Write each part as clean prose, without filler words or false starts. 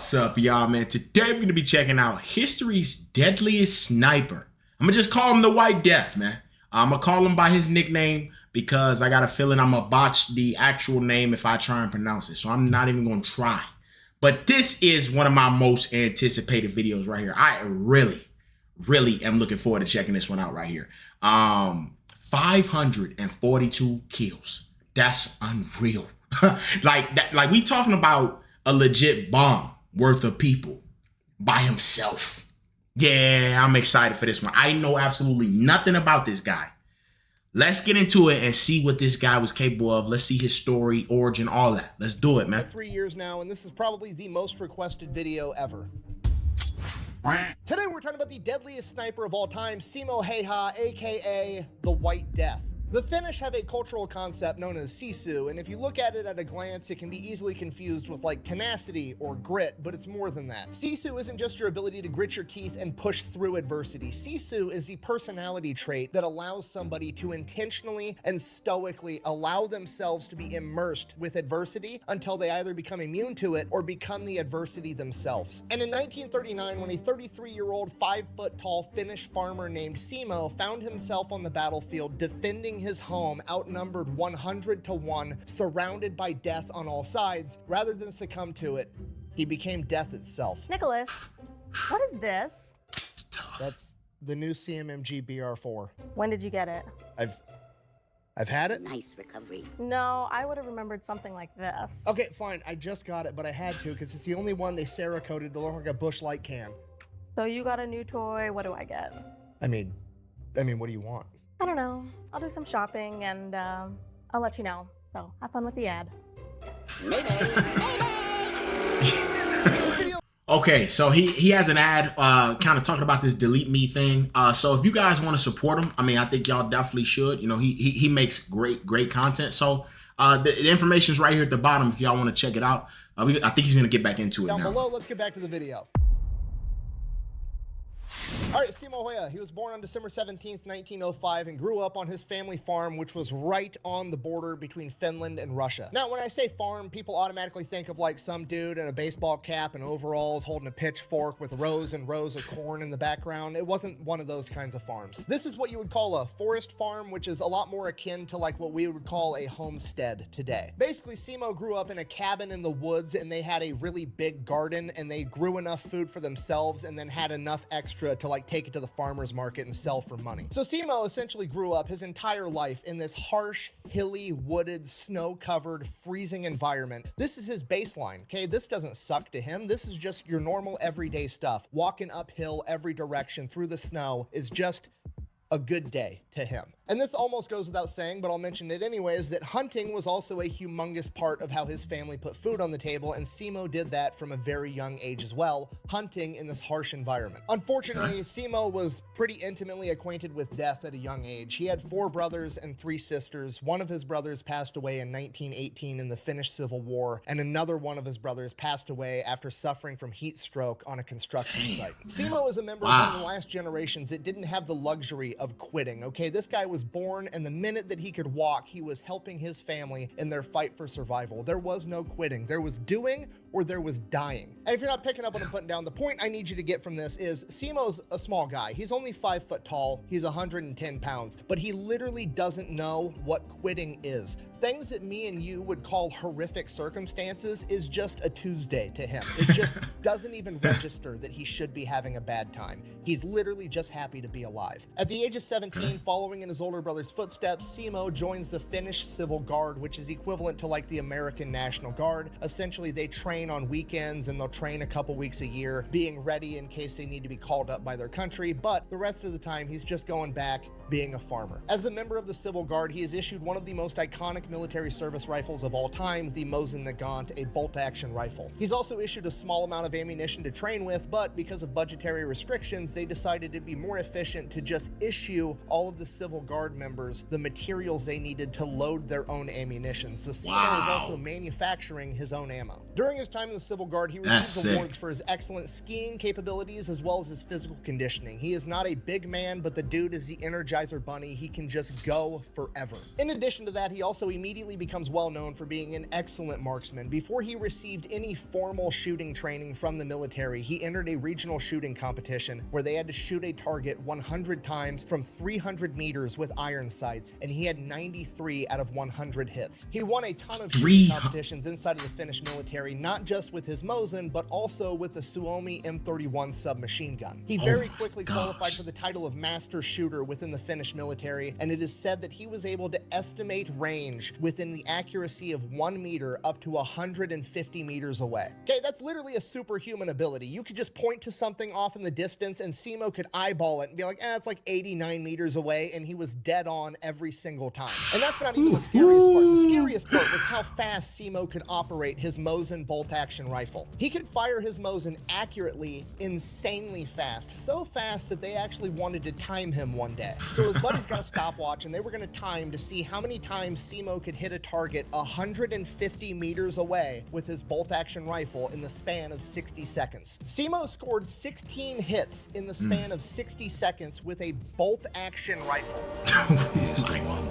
What's up, y'all, man? Today we're gonna be checking out history's deadliest sniper. I'm gonna just call him the White Death, man. I'm gonna call him by his nickname because I got a feeling I'm gonna botch the actual name if I try and pronounce it. So I'm not even gonna try. But this is one of my most anticipated videos right here. I really am looking forward to checking this one out right here. 542 kills. That's unreal. like we talking about a legit bomb worth of people by himself. Yeah, I'm excited for this one. I know absolutely nothing about this guy. Let's get into it and see what this guy was capable of. Let's see his story, origin, all that. Let's do it, man. 3 years now, and this is probably the most requested video ever. Today we're talking about the deadliest sniper of all time, Simo Häyhä, aka the White Death. The Finnish have a cultural concept known as sisu, and if you look at it at a glance, it can be easily confused with like tenacity or grit, but it's more than that. Sisu isn't just your ability to grit your teeth and push through adversity. Sisu is the personality trait that allows somebody to intentionally and stoically allow themselves to be immersed with adversity until they either become immune to it or become the adversity themselves. And in 1939, when a 33-year-old, 5-foot-tall Finnish farmer named Simo found himself on the battlefield defending his home, outnumbered 100 to 1, surrounded by death on all sides, rather than succumb to it, he became death itself. Nicholas, what is this? That's the new CMMG BR4. When did you get it? I've had it. Nice recovery. No, I would have remembered something like this. Okay, fine. I just got it, but I had to because it's the only one they Cerakoted to look like a Busch Light can. So you got a new toy. What do I get? I mean, what do you want? I don't know. I'll do some shopping and I'll let you know. So have fun with the ad. Okay, so he has an ad kind of talking about this delete me thing. So if you guys want to support him, I mean, I think y'all definitely should. You know, he makes great content. So the information's right here at the bottom if y'all want to check it out. I think he's gonna get back into it down now. below. Let's get back to the video. All right, Simo Häyhä, he was born on December 17th, 1905 and grew up on his family farm, which was right on the border between Finland and Russia. Now, when I say farm, people automatically think of like some dude in a baseball cap and overalls holding a pitchfork with rows and rows of corn in the background. It wasn't one of those kinds of farms. This is what you would call a forest farm, which is a lot more akin to like what we would call a homestead today. Basically, Simo grew up in a cabin in the woods and they had a really big garden and they grew enough food for themselves and then had enough extra to like take it to the farmer's market and sell for money. So Simo essentially grew up his entire life in this harsh, hilly, wooded, snow-covered, freezing environment. This is his baseline, okay? This doesn't suck to him. This is just your normal everyday stuff. Walking uphill every direction through the snow is just a good day to him. And this almost goes without saying, but I'll mention it anyways, that hunting was also a humongous part of how his family put food on the table, and Simo did that from a very young age as well, hunting in this harsh environment. Unfortunately, Simo was pretty intimately acquainted with death at a young age. He had 4 brothers and 3 sisters. One of his brothers passed away in 1918 in the Finnish Civil War, and another one of his brothers passed away after suffering from heat stroke on a construction site. Simo is a member of one of the last generations that didn't have the luxury of quitting, okay? This guy was born, and the minute that he could walk, he was helping his family in their fight for survival. There was no quitting. There was doing or there was dying. And if you're not picking up what I'm putting down, the point I need you to get from this is Simo's a small guy. He's only 5 foot tall. He's 110 pounds, but he literally doesn't know what quitting is. Things that me and you would call horrific circumstances is just a Tuesday to him. It just doesn't even register that he should be having a bad time. He's literally just happy to be alive. At the age of 17, following in his older brother's footsteps, Simo joins the Finnish Civil Guard, which is equivalent to like the American National Guard. Essentially, they train on weekends and they'll train a couple weeks a year, being ready in case they need to be called up by their country, but the rest of the time he's just going back being a farmer. As a member of the Civil Guard, he is issued one of the most iconic military service rifles of all time, the Mosin Nagant, a bolt-action rifle. He's also issued a small amount of ammunition to train with, but because of budgetary restrictions, they decided it'd be more efficient to just issue all of the Civil Guard members the materials they needed to load their own ammunition. So Simo is also manufacturing his own ammo. During his time in the Civil Guard, he received awards for his excellent skiing capabilities as well as his physical conditioning. He is not a big man, but the dude is the Energizer Bunny. He can just go forever. In addition to that, he also immediately becomes well known for being an excellent marksman. Before he received any formal shooting training from the military, he entered a regional shooting competition where they had to shoot a target 100 times from 300 meters with iron sights, and he had 93 out of 100 hits. He won a ton of shooting competitions inside of the Finnish military, not just with his Mosin, but also with the Suomi M31 submachine gun. He very quickly qualified for the title of master shooter within the Finnish military, and it is said that he was able to estimate range within the accuracy of 1 meter up to 150 meters away. Okay, that's literally a superhuman ability. You could just point to something off in the distance and Simo could eyeball it and be like, it's like 89 meters away, and he was dead on every single time. And that's not even the scariest part. The scariest part was how fast Simo could operate his Mosin bolt-action rifle. He could fire his Mosin accurately, insanely fast. So fast that they actually wanted to time him one day. So his buddies got a stopwatch, and they were going to time to see how many times Simo could hit a target 150 meters away with his bolt-action rifle in the span of 60 seconds. Simo scored 16 hits in the span of 60 seconds with a bolt-action rifle.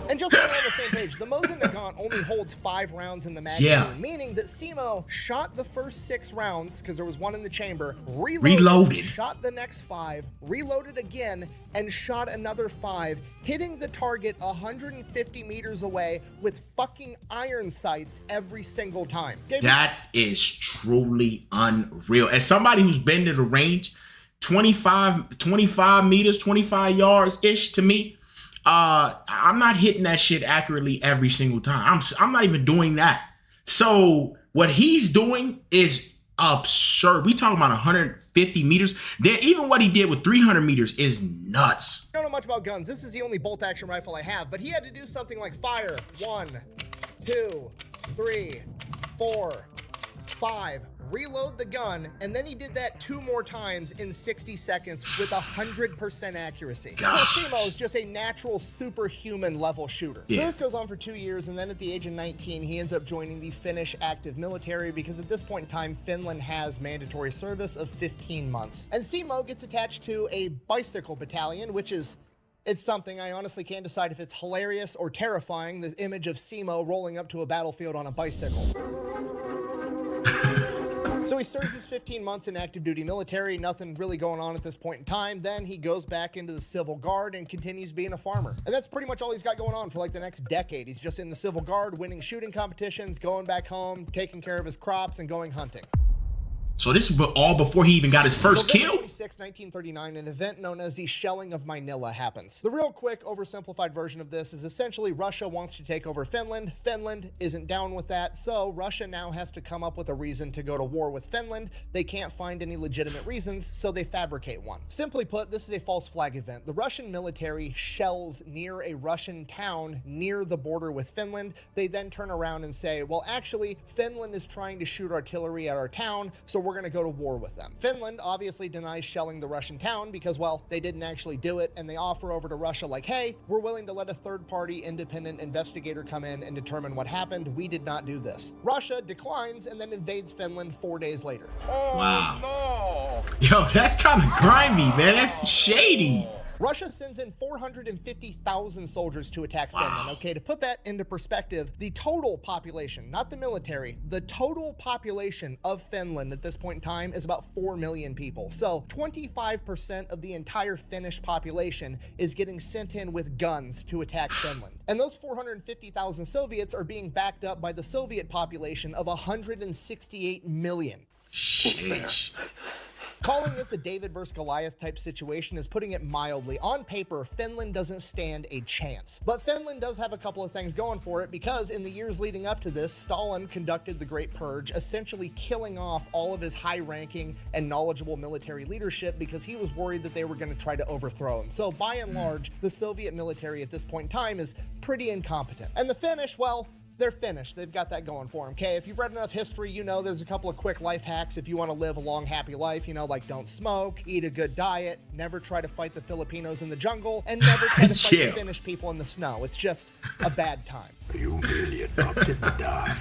And just so we're on the same page, the Mosin Nagant only holds 5 rounds in the magazine, meaning that Simo shot the first 6 rounds, because there was one in the chamber, reloaded, shot the next 5, reloaded again, and shot another 5, hitting the target 150 meters away with fucking iron sights every single time. That is truly unreal. As somebody who's been to the range, 25 meters, 25 yards-ish to me, I'm not hitting that shit accurately every single time. I'm not even doing that. So what he's doing is absurd. We talking about 150 meters. Then even what he did with 300 meters is nuts. I don't know much about guns. This is the only bolt action rifle I have, but he had to do something like fire 1, 2, 3, 4, 5, reload the gun, and then he did that 2 more times in 60 seconds with 100% accuracy. Gosh. So Simo is just a natural superhuman level shooter. So this goes on for 2 years, and then at the age of 19, he ends up joining the Finnish active military, because at this point in time, Finland has mandatory service of 15 months. And Simo gets attached to a bicycle battalion, which is it's something I honestly can't decide if it's hilarious or terrifying, the image of Simo rolling up to a battlefield on a bicycle. So he serves his 15 months in active duty military, nothing really going on at this point in time. Then he goes back into the Civil Guard and continues being a farmer. And that's pretty much all he's got going on for like the next decade. He's just in the Civil Guard, winning shooting competitions, going back home, taking care of his crops, and going hunting. So this is all before he even got his first kill? November 26, 1939, an event known as the Shelling of Manila happens. The real quick, oversimplified version of this is essentially Russia wants to take over Finland. Finland isn't down with that, so Russia now has to come up with a reason to go to war with Finland. They can't find any legitimate reasons, so they fabricate one. Simply put, this is a false flag event. The Russian military shells near a Russian town near the border with Finland. They then turn around and say, well, actually, Finland is trying to shoot artillery at our town, so we're going to go to war with them. Finland obviously denies shelling the Russian town because, well, they didn't actually do it, and they offer over to Russia like, hey, we're willing to let a third-party independent investigator come in and determine what happened. We did not do this. Russia declines and then invades Finland 4 days later. Wow. No. Yo, that's kind of grimy, man. That's shady. Russia sends in 450,000 soldiers to attack Finland. Okay, to put that into perspective, the total population, not the military, the total population of Finland at this point in time is about 4 million people. So 25% of the entire Finnish population is getting sent in with guns to attack Finland. And those 450,000 Soviets are being backed up by the Soviet population of 168 million. Sheesh. Calling this a David versus Goliath type situation is putting it mildly. On paper, Finland doesn't stand a chance. But Finland does have a couple of things going for it, because in the years leading up to this, Stalin conducted the Great Purge, essentially killing off all of his high-ranking and knowledgeable military leadership because he was worried that they were going to try to overthrow him. So by and large, the Soviet military at this point in time is pretty incompetent. And the Finnish, well, they're Finnish. They've got that going for them, okay? If you've read enough history, you know there's a couple of quick life hacks if you want to live a long, happy life, you know, like don't smoke, eat a good diet, never try to fight the Filipinos in the jungle, and never try to fight the Finnish people in the snow. It's just a bad time. You merely adopted the dark.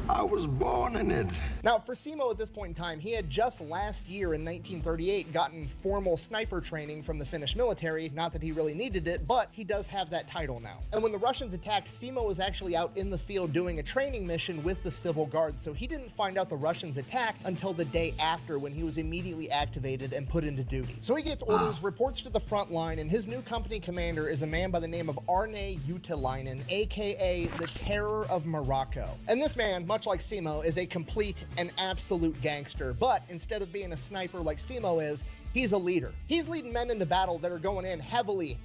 I was born in it. Now, for Simo at this point in time, he had just last year in 1938 gotten formal sniper training from the Finnish military. Not that he really needed it, but he does have that title now. And when the Russians attacked, Simo was actually out in the field doing a training mission with the civil guard, so he didn't find out the Russians attacked until the day after, when he was immediately activated and put into duty. So he gets orders, reports to the front line, and his new company commander is a man by the name of Arne Juutilainen, aka the Terror of Morocco. And this man, much like Simo, is a complete and absolute gangster, but instead of being a sniper like Simo is, he's a leader. He's leading men into battle that are going in heavily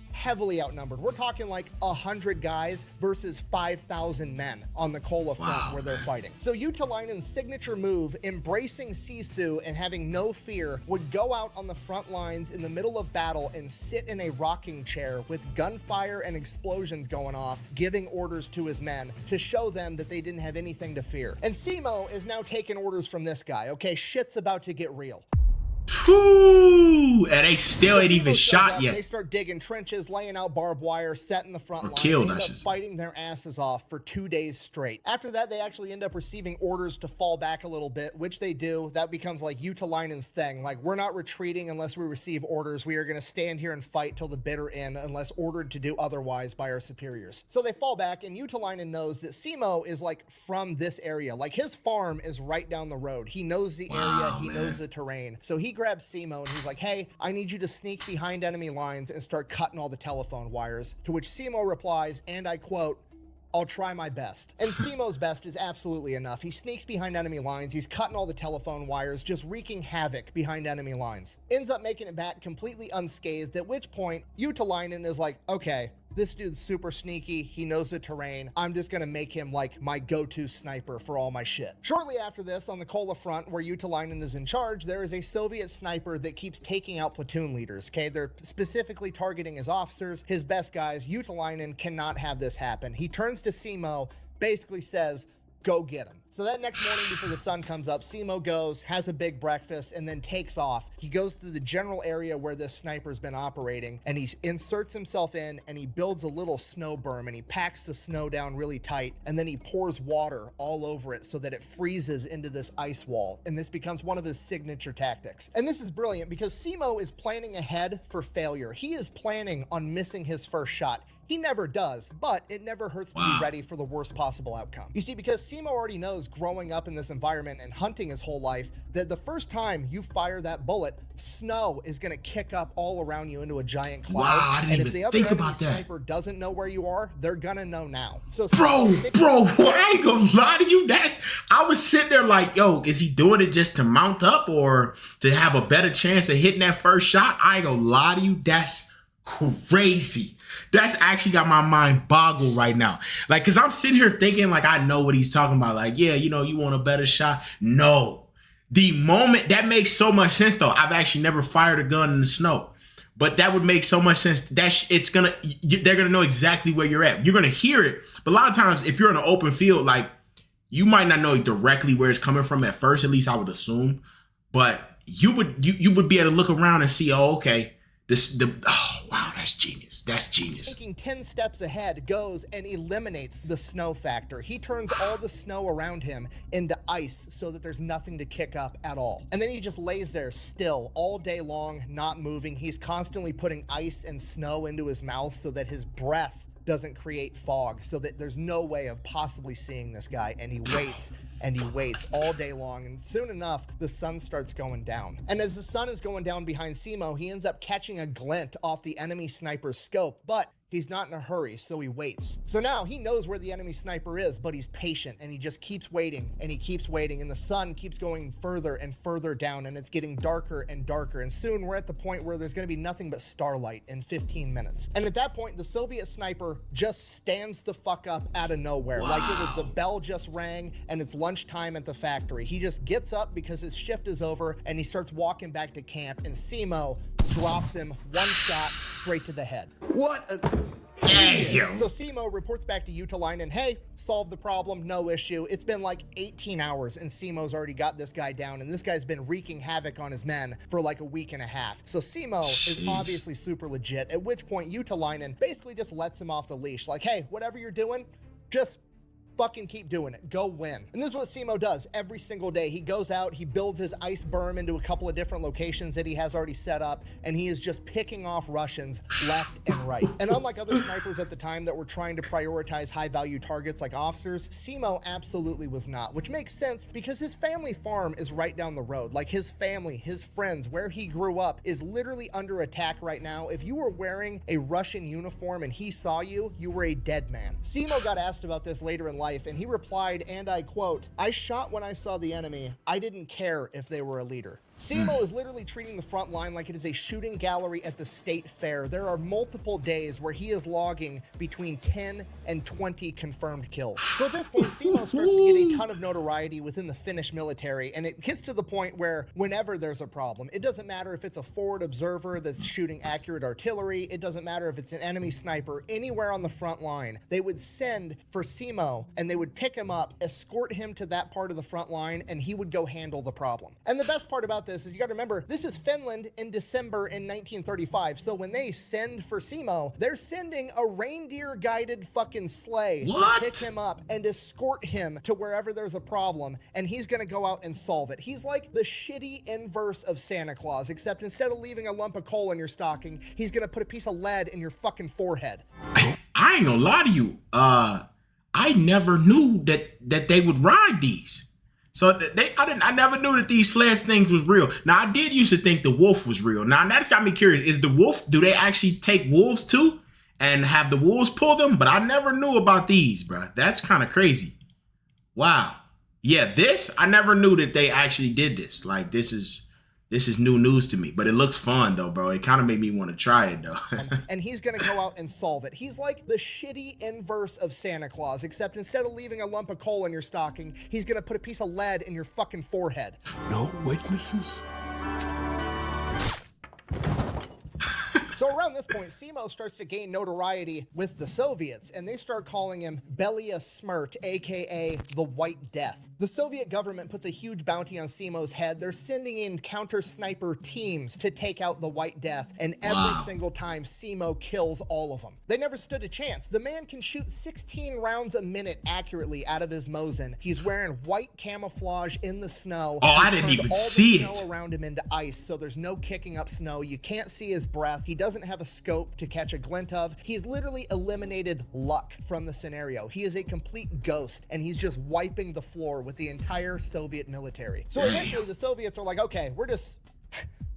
outnumbered. We're talking like 100 guys versus 5,000 men on the Kola front where they're fighting. So Juutilainen's signature move, embracing Sisu and having no fear, would go out on the front lines in the middle of battle and sit in a rocking chair with gunfire and explosions going off, giving orders to his men to show them that they didn't have anything to fear. And Simo is now taking orders from this guy. Okay, shit's about to get real. Whew, and they still ain't even shot yet. They start digging trenches, laying out barbed wire, setting the front line. Killed, they end up fighting their asses off for 2 days straight. After that, they actually end up receiving orders to fall back a little bit, which they do. That becomes like Juutilainen's thing. Like, we're not retreating unless we receive orders. We are going to stand here and fight till the bitter end unless ordered to do otherwise by our superiors. So they fall back, and Juutilainen knows that Simo is like from this area. Like, his farm is right down the road. He knows the area. He knows the terrain. So he grabs Simo and he's like, hey, I need you to sneak behind enemy lines and start cutting all the telephone wires. To which Simo replies, and I quote, I'll try my best. And Simo's best is absolutely enough. He sneaks behind enemy lines. He's cutting all the telephone wires, just wreaking havoc behind enemy lines. Ends up making it back completely unscathed, at which point Juutilainen is like, okay, this dude's super sneaky. He knows the terrain. I'm just gonna make him like my go-to sniper for all my shit. Shortly after this, on the Kola front, where Juutilainen is in charge, there is a Soviet sniper that keeps taking out platoon leaders, okay? They're specifically targeting his officers, his best guys. Juutilainen cannot have this happen. He turns to Simo, basically says, go get him. So that next morning before the sun comes up, Simo goes, has a big breakfast, and then takes off. He goes to the general area where this sniper's been operating, and he inserts himself in, and he builds a little snow berm, and he packs the snow down really tight, and then he pours water all over it so that it freezes into this ice wall, and this becomes one of his signature tactics. And this is brilliant because Simo is planning ahead for failure. He is planning on missing his first shot. He never does, but it never hurts to be ready for the worst possible outcome. You see, because Simo already knows growing up in this environment and hunting his whole life that the first time you fire that bullet, snow is going to kick up all around you into a giant cloud. Wow, I didn't and if the even other think enemy about that. sniper doesn't know where you are, they're going to know now. So, Bro, I ain't gonna lie to you. I was sitting there like, yo, is he doing it just to mount up or to have a better chance of hitting that first shot? I ain't gonna lie to you. That's crazy. That's actually got my mind boggled right now. Like, cause I'm sitting here thinking like, I know what he's talking about. Like, yeah, you know, you want a better shot. No, the moment that makes so much sense though. I've actually never fired a gun in the snow, but that would make so much sense. That they're gonna know exactly where you're at. You're gonna hear it. But a lot of times if you're in an open field, like you might not know directly where it's coming from at first, at least I would assume, but you would be able to look around and see, oh, okay, oh, wow, that's genius. That's genius. Thinking 10 steps ahead, goes and eliminates the snow factor. He turns all the snow around him into ice so that there's nothing to kick up at all. And then he just lays there still all day long, not moving. He's constantly putting ice and snow into his mouth so that his breath doesn't create fog, so that there's no way of possibly seeing this guy. And he waits and he waits all day long, and soon enough the sun starts going down. And as the sun is going down behind Simo, he ends up catching a glint off the enemy sniper's scope, but he's not in a hurry, so he waits. So now he knows where the enemy sniper is, but he's patient and he just keeps waiting and he keeps waiting, and the sun keeps going further and further down, and it's getting darker and darker, and soon we're at the point where there's going to be nothing but starlight in 15 minutes. And at that point the Soviet sniper just stands the fuck up out of nowhere. Like it was the bell just rang and it's lunchtime at the factory. He just gets up because his shift is over and he starts walking back to camp, and Simo drops him one shot straight to the head. What a... Damn. So Simo reports back to Juutilainen, hey, solved the problem, no issue. It's been like 18 hours and Simo's already got this guy down, and this guy's been wreaking havoc on his men for like a week and a half. So Simo is obviously super legit, at which point Juutilainen basically just lets him off the leash. Like, hey, whatever you're doing, just fucking keep doing it. Go win. And this is what Simo does every single day. He goes out, he builds his ice berm into a couple of different locations that he has already set up, and he is just picking off Russians left and right. And unlike other snipers at the time that were trying to prioritize high-value targets like officers, Simo absolutely was not, which makes sense because his family farm is right down the road. Like, his family, his friends, where he grew up is literally under attack right now. If you were wearing a Russian uniform and he saw you, you were a dead man. Simo got asked about this later in life, and he replied, and I quote, "I shot when I saw the enemy. I didn't care if they were a leader." Simo is literally treating the front line like it is a shooting gallery at the state fair. There are multiple days where he is logging between 10 and 20 confirmed kills. So at this point, Simo starts to get a ton of notoriety within the Finnish military, and it gets to the point where whenever there's a problem, it doesn't matter if it's a forward observer that's shooting accurate artillery, it doesn't matter if it's an enemy sniper, anywhere on the front line, they would send for Simo, and they would pick him up, escort him to that part of the front line, and he would go handle the problem. And the best part about this is you got to remember, this is Finland in December in 1935. So when they send for Simo, they're sending a reindeer-guided fucking sleigh to pick him up and escort him to wherever there's a problem, and he's going to go out and solve it. He's like the shitty inverse of Santa Claus, except instead of leaving a lump of coal in your stocking, he's going to put a piece of lead in your fucking forehead. I ain't gonna lie to you. I never knew that they would ride these. So I never knew that these sleds things was real. Now I did used to think the wolf was real. Now that's got me curious. Is the wolf, do they actually take wolves too and have the wolves pull them? But I never knew about these, bro. That's kind of crazy. Wow. Yeah, I never knew that they actually did this. Like, this is new news to me, but it looks fun though, bro. It kind of made me want to try it though. And he's going to go out and solve it. He's like the shitty inverse of Santa Claus, except instead of leaving a lump of coal in your stocking, he's going to put a piece of lead in your fucking forehead. No witnesses? So around this point, Simo starts to gain notoriety with the Soviets, and they start calling him Belia Smrt, aka the White Death. The Soviet government puts a huge bounty on Simo's head. They're sending in counter-sniper teams to take out the White Death, and every single time, Simo kills all of them. They never stood a chance. The man can shoot 16 rounds a minute accurately out of his Mosin. He's wearing white camouflage in the snow. Oh, I didn't even see it. All the snow around him into ice, so there's no kicking up snow. You can't see his breath. He doesn't have a scope to catch a glint of. He's literally eliminated luck from the scenario. He is a complete ghost, and he's just wiping the floor with the entire Soviet military. So eventually the Soviets are like, okay, we're just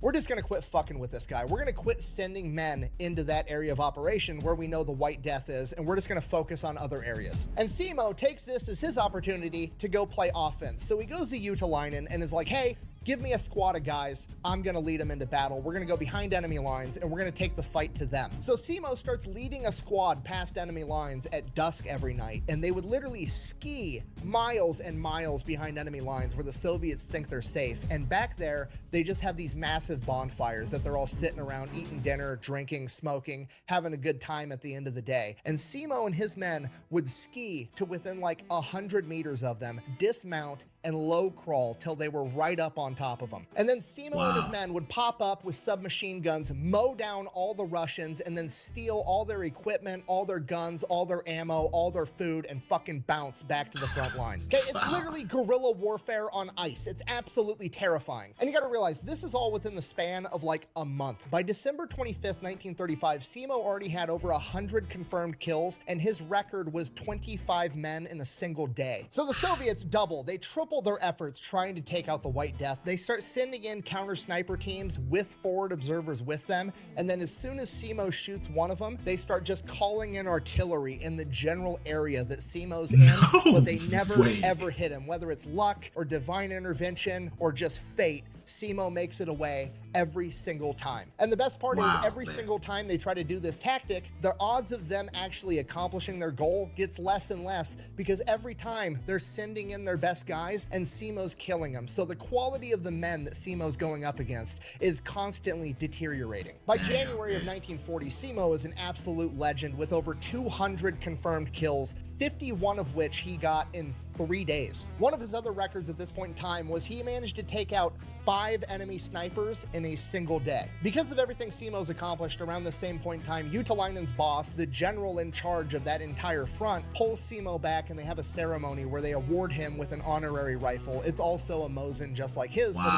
gonna quit fucking with this guy. We're gonna quit sending men into that area of operation where we know the White Death is, and we're just gonna focus on other areas. And Simo takes this as his opportunity to go play offense. So he goes to Utalainen and is like, hey, give me a squad of guys. I'm going to lead them into battle. We're going to go behind enemy lines, and we're going to take the fight to them. So Simo starts leading a squad past enemy lines at dusk every night, and they would literally ski miles and miles behind enemy lines where the Soviets think they're safe. And back there, they just have these massive bonfires that they're all sitting around, eating dinner, drinking, smoking, having a good time at the end of the day. And Simo and his men would ski to within like 100 meters of them, dismount, and low crawl till they were right up on top of them. And then Simo and his men would pop up with submachine guns, mow down all the Russians, and then steal all their equipment, all their guns, all their ammo, all their food, and fucking bounce back to the front line. Okay, it's literally guerrilla warfare on ice. It's absolutely terrifying. And you gotta realize, this is all within the span of like a month. By December 25th, 1935, Simo already had over 100 confirmed kills, and his record was 25 men in a single day. So the Soviets double, they triple their efforts trying to take out the White Death. They start sending in counter sniper teams with forward observers with them, and then as soon as Simo shoots one of them, they start just calling in artillery in the general area that Simo's in, but they never ever hit him. Whether it's luck or divine intervention or just fate, Simo makes it away every single time. And the best part is every single time they try to do this tactic, the odds of them actually accomplishing their goal gets less and less because every time they're sending in their best guys and Simo's killing them. So the quality of the men that Simo's going up against is constantly deteriorating. By January of 1940, Simo is an absolute legend with over 200 confirmed kills, 51 of which he got in 3 days. One of his other records at this point in time was he managed to take out 5 enemy snipers in a single day. Because of everything Simo's accomplished, around the same point in time, Utalainen's boss, the general in charge of that entire front, pulls Simo back and they have a ceremony where they award him with an honorary rifle. It's also a Mosin just like his, but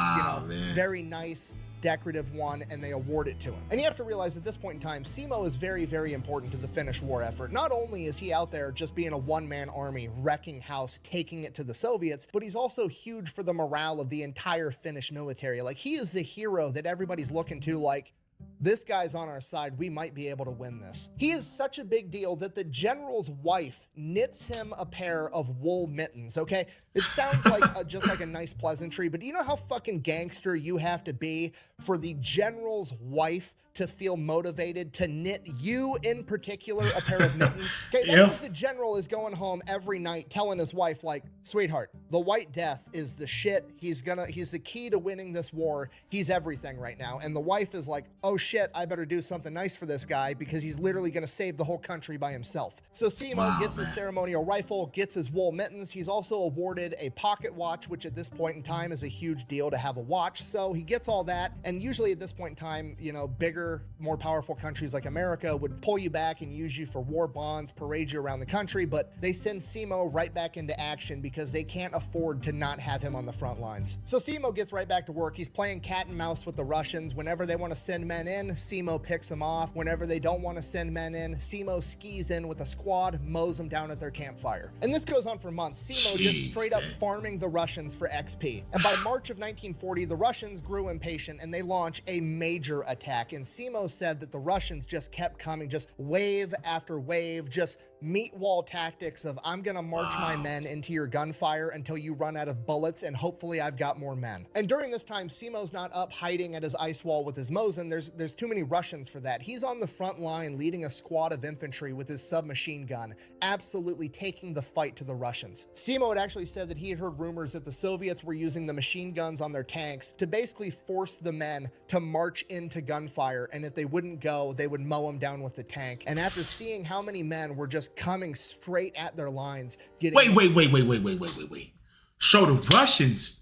it's, very nice, decorative one, and they award it to him. And you have to realize at this point in time, Simo is very, very important to the Finnish war effort. Not only is he out there just being a one-man army, wrecking house, taking it to the Soviets, but he's also huge for the morale of the entire Finnish military. Like, he is the hero that everybody's looking to, like, this guy's on our side, we might be able to win this. He is such a big deal that the general's wife knits him a pair of wool mittens, okay? It sounds like just like a nice pleasantry, but do you know how fucking gangster you have to be for the general's wife to feel motivated to knit you in particular a pair of mittens? Okay, that means the general is going home every night telling his wife, like, sweetheart, the White Death is the shit. He's the key to winning this war. He's everything right now. And the wife is like, oh shit, I better do something nice for this guy because he's literally gonna save the whole country by himself. So Simo gets his ceremonial rifle, gets his wool mittens. He's also awarded a pocket watch, which at this point in time is a huge deal to have a watch. So he gets all that. And usually at this point in time, you know, bigger, more powerful countries like America would pull you back and use you for war bonds, parade you around the country, but they send Simo right back into action because they can't afford to not have him on the front lines. So Simo gets right back to work. He's playing cat and mouse with the Russians. Whenever they want to send men in, Simo picks them off. Whenever they don't want to send men in, Simo skis in with a squad, mows them down at their campfire. And this goes on for months. Simo just straight up farming the Russians for XP. And by March of 1940, the Russians grew impatient and they launch a major attack. And Simo said that the Russians just kept coming, just wave after wave, just meat wall tactics of, I'm gonna march my men into your gunfire until you run out of bullets, and hopefully I've got more men. And during this time, Simo's not up hiding at his ice wall with his Mosin. There's too many Russians for that. He's on the front line leading a squad of infantry with his submachine gun, absolutely taking the fight to the Russians. Simo had actually said that he had heard rumors that the Soviets were using the machine guns on their tanks to basically force the men to march into gunfire, and if they wouldn't go, they would mow them down with the tank. And after seeing how many men were just coming straight at their lines, getting— Wait. So the Russians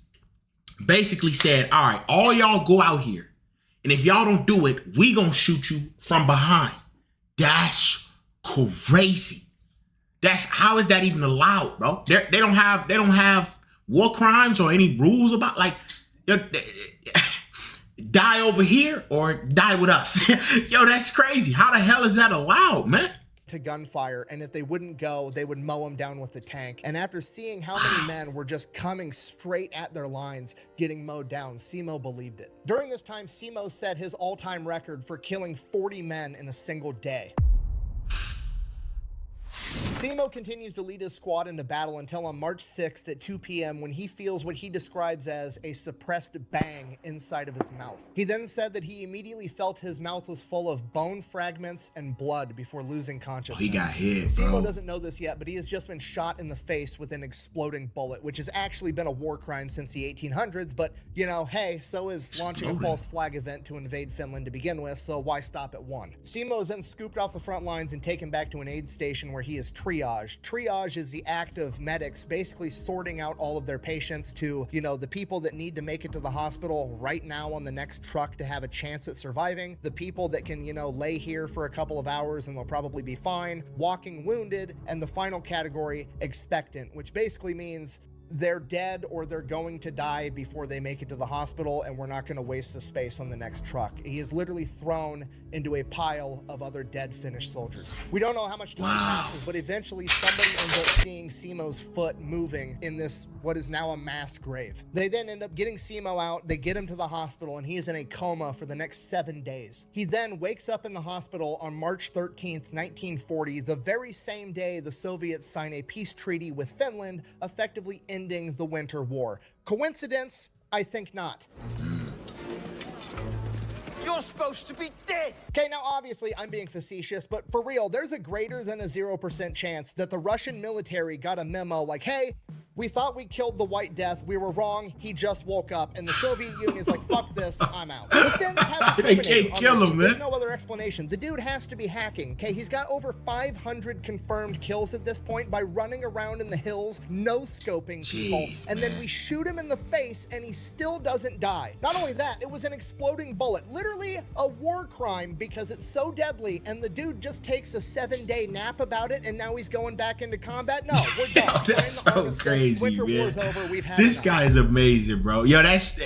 basically said, all right, all y'all go out here, and if y'all don't do it, we gonna shoot you from behind. That's crazy. How is that even allowed, bro? They don't have war crimes or any rules about, like, die over here or die with us. Yo, that's crazy. How the hell is that allowed, man? To gunfire, and if they wouldn't go, they would mow them down with the tank. And after seeing how many men were just coming straight at their lines, getting mowed down, Simo believed it. During this time, Simo set his all-time record for killing 40 men in a single day. Simo continues to lead his squad into battle until on March 6th at 2 p.m. when he feels what he describes as a suppressed bang inside of his mouth. He then said that he immediately felt his mouth was full of bone fragments and blood before losing consciousness. He got hit, Simo bro. doesn't know this yet, but he has just been shot in the face with an exploding bullet, which has actually been a war crime since the 1800s, but, you know, hey, so is launching a false flag event to invade Finland to begin with, so why stop at one? Simo is then scooped off the front lines and taken back to an aid station where he is triage. Triage is the act of medics basically sorting out all of their patients to, you know, the people that need to make it to the hospital right now on the next truck to have a chance at surviving, the people that can, you know, lay here for a couple of hours and they'll probably be fine, walking wounded, and the final category, expectant, which basically means they're dead or they're going to die before they make it to the hospital, and we're not going to waste the space on the next truck. He is literally thrown into a pile of other dead Finnish soldiers. We don't know how much time passes, but eventually somebody ends up seeing Simo's foot moving in this, what is now a mass grave. They then end up getting Simo out, they get him to the hospital, and he is in a coma for the next 7 days. He then wakes up in the hospital on March 13th, 1940, the very same day the Soviets sign a peace treaty with Finland, effectively ending the Winter War. Coincidence? I think not. You're supposed to be dead! Okay, now obviously I'm being facetious, but for real, there's a greater than a 0% chance that the Russian military got a memo like, hey, We thought we killed the White Death. We were wrong. He just woke up. And the Soviet Union is like, fuck this, I'm out. The Finns have They can't kill him, man. There's no other explanation. The dude has to be hacking, okay? He's got over 500 confirmed kills at this point by running around in the hills, no-scoping people. And then we shoot him in the face and he still doesn't die. Not only that, it was an exploding bullet. Literally a war crime because it's so deadly and the dude just takes a 7-day nap about it and now he's going back into combat. No, we're done. Yo, that's so crazy, Winter man. war's over. We've had this enough. guy is amazing, bro. Yo, that's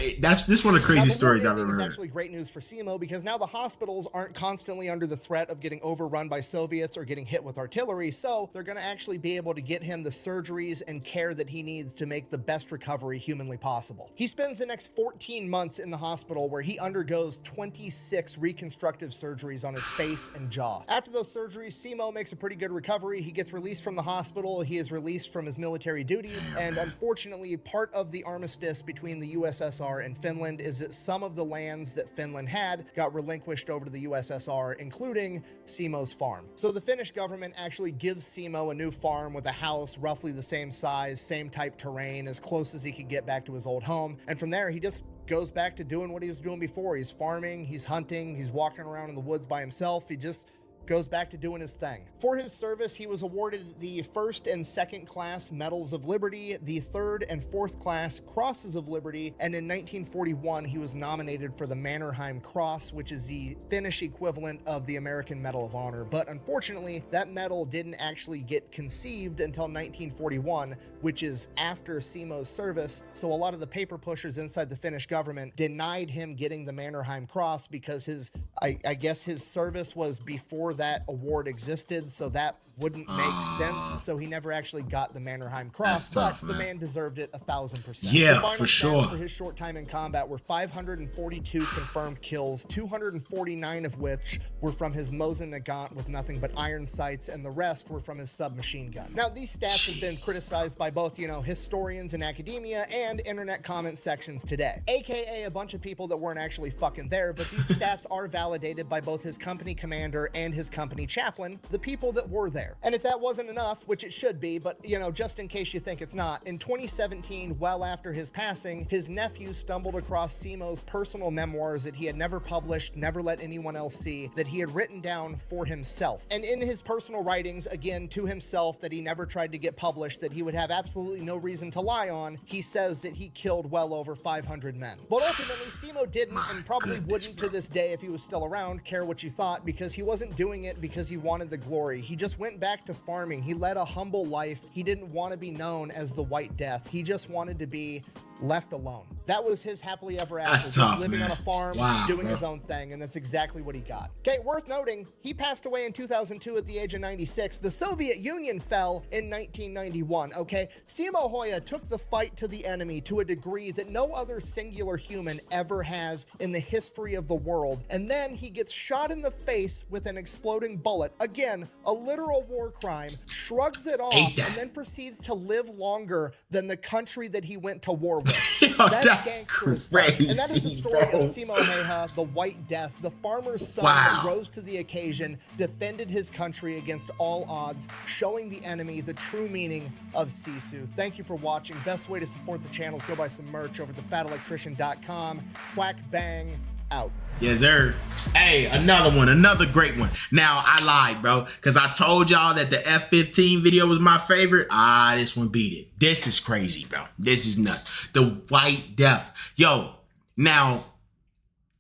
one of the craziest stories I've ever heard. It's actually great news for Simo because now the hospitals aren't constantly under the threat of getting overrun by Soviets or getting hit with artillery, so they're going to actually be able to get him the surgeries and care that he needs to make the best recovery humanly possible. He spends the next 14 months in the hospital where he undergoes 26 reconstructive surgeries on his face and jaw. After those surgeries, Simo makes a pretty good recovery. He gets released from the hospital. He is released from his military duties, and unfortunately, part of the armistice between the USSR and Finland is that some of the lands that Finland had got relinquished over to the USSR, including Simo's farm. So the Finnish government actually gives Simo a new farm with a house roughly the same size, same type terrain, as close as he could get back to his old home. And from there, he just goes back to doing what he was doing before. He's farming, he's hunting, he's walking around in the woods by himself. He just goes back to doing his thing. For his service, he was awarded the 1st and 2nd class Medals of Liberty, the 3rd and 4th class Crosses of Liberty, and in 1941, he was nominated for the Mannerheim Cross, which is the Finnish equivalent of the American Medal of Honor. But unfortunately, that medal didn't actually get conceived until 1941, which is after Simo's service. So a lot of the paper pushers inside the Finnish government denied him getting the Mannerheim Cross because I guess his service was before that award existed, so that wouldn't make sense. So he never actually got the Mannerheim Cross, tough, but the man deserved it 1000%. Yeah, The final for stats sure. For his short time in combat were 542 confirmed kills, 249 of which were from his Mosin Nagant with nothing but iron sights, and the rest were from his submachine gun. Now, these stats have been criticized by both, historians in academia and internet comment sections today, aka a bunch of people that weren't actually fucking there, but these stats are validated by both his company commander and his company chaplain, the people that were there. And if that wasn't enough, which it should be, but just in case you think it's not, in 2017, well after his passing, his nephew stumbled across Simo's personal memoirs that he had never published, never let anyone else see, that he had written down for himself. And in his personal writings, again, to himself, that he never tried to get published, that he would have absolutely no reason to lie on, he says that he killed well over 500 men. But ultimately, Simo didn't, and probably wouldn't to this day if he was still around, care what you thought, because he wasn't doing it because he wanted the glory. He just went back to farming. He led a humble life. He didn't want to be known as the White Death. He just wanted to be left alone. That was his happily ever after, That's just tough, living man. on a farm, Wow, doing bro. his own thing, and that's exactly what he got. Okay, worth noting, he passed away in 2002 at the age of 96. The Soviet Union fell in 1991, okay? Simo Häyhä took the fight to the enemy to a degree that no other singular human ever has in the history of the world, and then he gets shot in the face with an exploding bullet. Again, a literal war crime, shrugs it off, Ain't that- and then proceeds to live longer than the country that he went to war with. Yo, that's gangster as fuck. crazy, And that is the story bro. of Simo Häyhä, the White Death, the farmer's son Wow. who rose to the occasion, defended his country against all odds, showing the enemy the true meaning of Sisu. Thank you for watching. Best way to support the channel is go buy some merch over at thefatelectrician.com. Quack bang out. Yes, sir. Hey, another one, another great one. Now, I lied, bro, because I told y'all that the F-15 video was my favorite. This one beat it. This is crazy, bro. This is nuts. The White Death. Yo, now,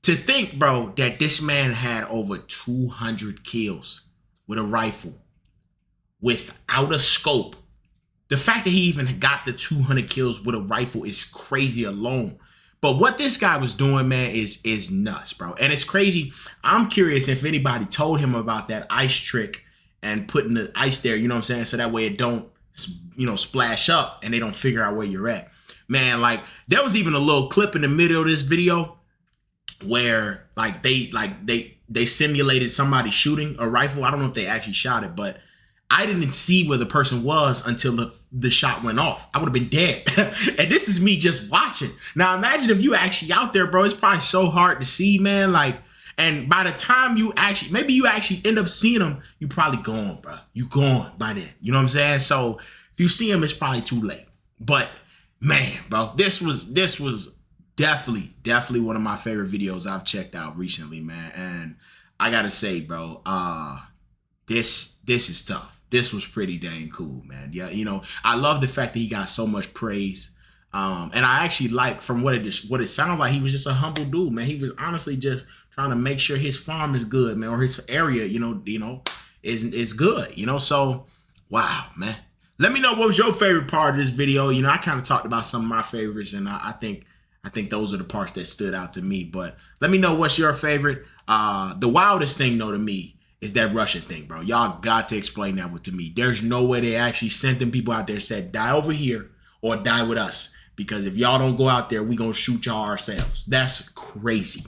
to think, bro, that this man had over 200 kills with a rifle without a scope. The fact that he even got the 200 kills with a rifle is crazy alone. But what this guy was doing, man, is nuts, bro. And it's crazy. I'm curious if anybody told him about that ice trick and putting the ice there, you know what I'm saying? So that way it don't, splash up and they don't figure out where you're at. Man, like, there was even a little clip in the middle of this video where they simulated somebody shooting a rifle. I don't know if they actually shot it, but I didn't see where the person was until the shot went off. I would have been dead. And this is me just watching. Now imagine if you actually out there, bro. It's probably so hard to see, man. Like, and by the time you actually end up seeing them, you probably gone, bro. You gone by then. You know what I'm saying? So if you see him, it's probably too late. But man, bro, this was definitely one of my favorite videos I've checked out recently, man. And I gotta say, bro, this is tough. This was pretty dang cool, man. Yeah, you know, I love the fact that he got so much praise. And I actually like, from what it sounds like, he was just a humble dude, man. He was honestly just trying to make sure his farm is good, man, or his area, you know, is good, you know. So, wow, man. Let me know what was your favorite part of this video. You know, I kind of talked about some of my favorites, and I think those are the parts that stood out to me. But let me know what's your favorite. The wildest thing, though, to me is that Russian thing, bro. Y'all got to explain that to me. There's no way they actually sent them people out there and said, die over here or die with us. Because if y'all don't go out there, we gonna shoot y'all ourselves. That's crazy.